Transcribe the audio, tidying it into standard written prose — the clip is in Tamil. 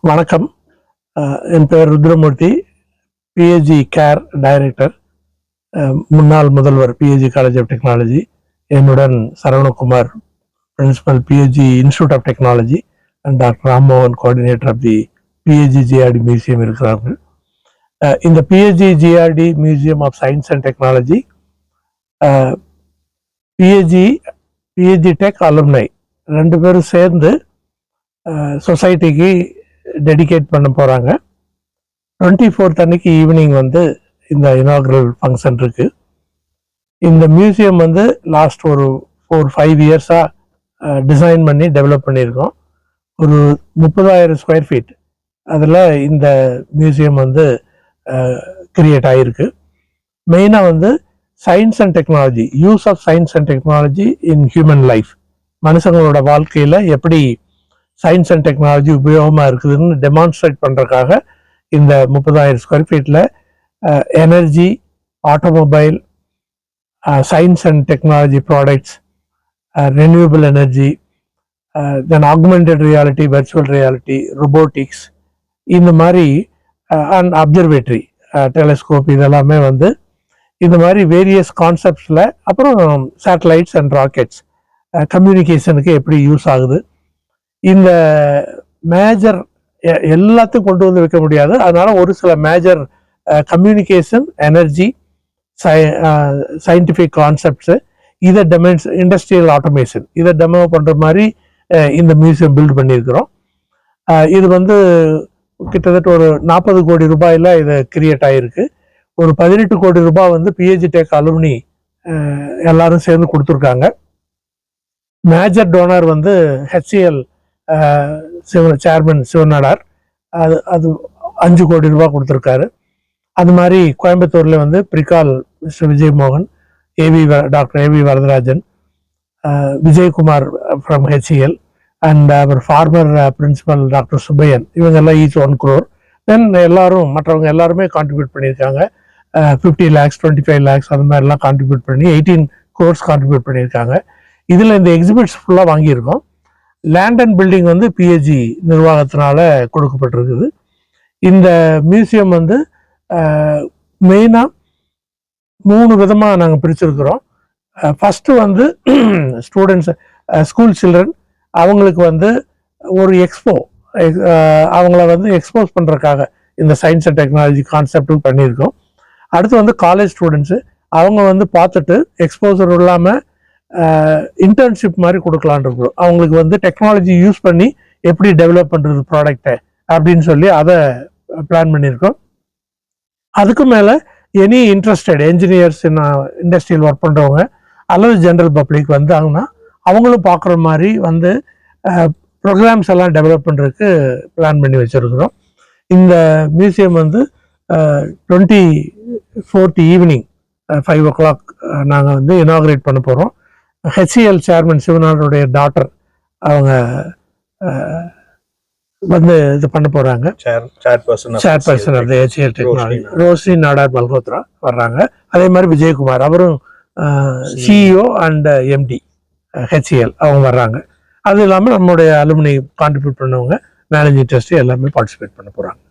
வணக்கம். என் பெயர் ருத்ரமூர்த்தி, பிஹெச்டி கேர் டைரக்டர், முன்னாள் முதல்வர் பிஹெச்டி காலேஜ் ஆஃப் டெக்னாலஜி. என்னுடன் Saravanakumar, principal PSG institute of technology, and doctor Rammohan, coordinator of the PSG GRD museum இருக்கிறார்கள். இந்த PSG GRD museum of science and technology PSG tech alumni ரெண்டு பேரும் சேர்ந்து சொசைட்டிக்கு டெடிகேட் பண்ண போகிறாங்க. 24th அன்னைக்கு ஈவினிங் இந்த இனாகுரல் ஃபங்க்ஷன் இருக்கு. இந்த மியூசியம் லாஸ்ட் ஒரு 4-5 இயர்ஸாக டிசைன் பண்ணி டெவலப் பண்ணியிருக்கோம். ஒரு 30,000 ஸ்கொயர் ஃபீட் அதில் இந்த மியூசியம் கிரியேட் ஆகிருக்கு. மெயினாக science and technology, use of science and technology in human life, மனுஷங்களோட வாழ்க்கையில் எப்படி சயின்ஸ் அண்ட் டெக்னாலஜி உபயோகமாக இருக்குதுன்னு டெமான்ஸ்ட்ரேட் பண்ணுறதுக்காக இந்த 30,000 ஸ்கொயர் ஃபீட்டில் energy, automobile, science and technology products, renewable energy, then augmented reality, virtual reality, robotics, இந்த மாதிரி அண்ட் அப்சர்வேட்டரி, டெலஸ்கோப், இதெல்லாமே இந்த மாதிரி வேரியஸ் கான்செப்ட்ஸில், அப்புறம் சேட்டலைட்ஸ் அண்ட் ராக்கெட்ஸ் கம்யூனிகேஷனுக்கு எப்படி யூஸ் ஆகுது. இந்த மேஜர் எல்லாத்தையும் கொண்டு வைக்க முடியாது. அதனால ஒரு சில major communication, energy, scientific concepts, இதை இண்டஸ்ட்ரியல் ஆட்டோமேஷன், இதை டெமோ பண்ணுற மாதிரி இந்த மியூசியம் பில்ட் பண்ணியிருக்கிறோம். இது கிட்டத்தட்ட ஒரு 40 கோடி ரூபாயில் இது கிரியேட் ஆகிருக்கு. ஒரு 18 கோடி ரூபாய் பிஹெச்டி டெக் அலுமினி எல்லாரும் சேர்ந்து கொடுத்துருக்காங்க. Major toner HCL chairman Shiv Nadar, அது 5 கோடி ரூபாய் கொடுத்துருக்காரு. அது மாதிரி கோயம்புத்தூர்ல பிரிகால் மிஸ்டர் விஜய் மோகன், doctor AV Varadarajan, Vijayakumar from HCL, and our former principal doctor Subbaiyan, இவங்கெல்லாம் ஈச் 1 crore. தென் மற்றவங்க எல்லாருமே கான்ட்ரிபியூட் பண்ணியிருக்காங்க. 50 lakhs, 25 lakhs அது மாதிரிலாம் கான்ட்ரிபியூட் பண்ணி 18 crores கான்ட்ரிபியூட் பண்ணியிருக்காங்க. இதில் இந்த எக்ஸிபிட்ஸ் ஃபுல்லாக வாங்கியிருக்கோம். லேண்ட் அண்ட் பில்டிங் பிஹெச்டி நிர்வாகத்தினால கொடுக்கப்பட்டிருக்குது. இந்த மியூசியம் மெயினாக 3 விதமாக நாங்கள் பிரிச்சிருக்கிறோம். ஃபஸ்ட்டு ஸ்டூடெண்ட்ஸ், ஸ்கூல் சில்ட்ரன், அவங்களுக்கு ஒரு எக்ஸ்போ, அவங்கள எக்ஸ்போஸ் பண்ணுறதுக்காக இந்த சயின்ஸ் அண்ட் டெக்னாலஜி கான்செப்டும் பண்ணியிருக்கோம். அடுத்து காலேஜ் ஸ்டூடெண்ட்ஸு, அவங்க பார்த்துட்டு எக்ஸ்போசர் இல்லாமல் இன்டர்ன்ஷிப் மாதிரி கொடுக்கலான் இருக்கிறோம். அவங்களுக்கு டெக்னாலஜி யூஸ் பண்ணி எப்படி டெவலப் பண்ணுறது ப்ராடக்டை அப்படின்னு சொல்லி அதை பிளான் பண்ணியிருக்கோம். அதுக்கு மேலே எனி இன்ட்ரெஸ்டட் என்ஜினியர்ஸ், இண்டஸ்ட்ரியில் ஒர்க் பண்ணுறவங்க அல்லது ஜென்ரல் பப்ளிக் வந்தாங்கன்னா அவங்களும் பார்க்குற மாதிரி ப்ரோக்ராம்ஸ் எல்லாம் டெவலப் பண்ணுறதுக்கு பிளான் பண்ணி வச்சுருக்கிறோம். இந்த மியூசியம் 24th ஈவினிங் 5 o'clock நாங்கள் இனாகுரேட் பண்ண போகிறோம். HCL சேர்மன் சிவநாதனுடைய டாட்டர் அவங்க இது பண்ண போறாங்க. Chairperson of HCL technology Roshni Nadar Malhotra வர்றாங்க. அதே மாதிரி விஜயகுமார், அவரும் CEO அண்ட் MD HCL, அவங்க வர்றாங்க. அது இல்லாமல் நம்மளுடைய அலுமினி கான்ட்ரிபியூட் பண்ணவங்க, மேனேஜிங் ட்ரஸ்டி எல்லாமே பார்ட்டிசிபேட் பண்ண போறாங்க.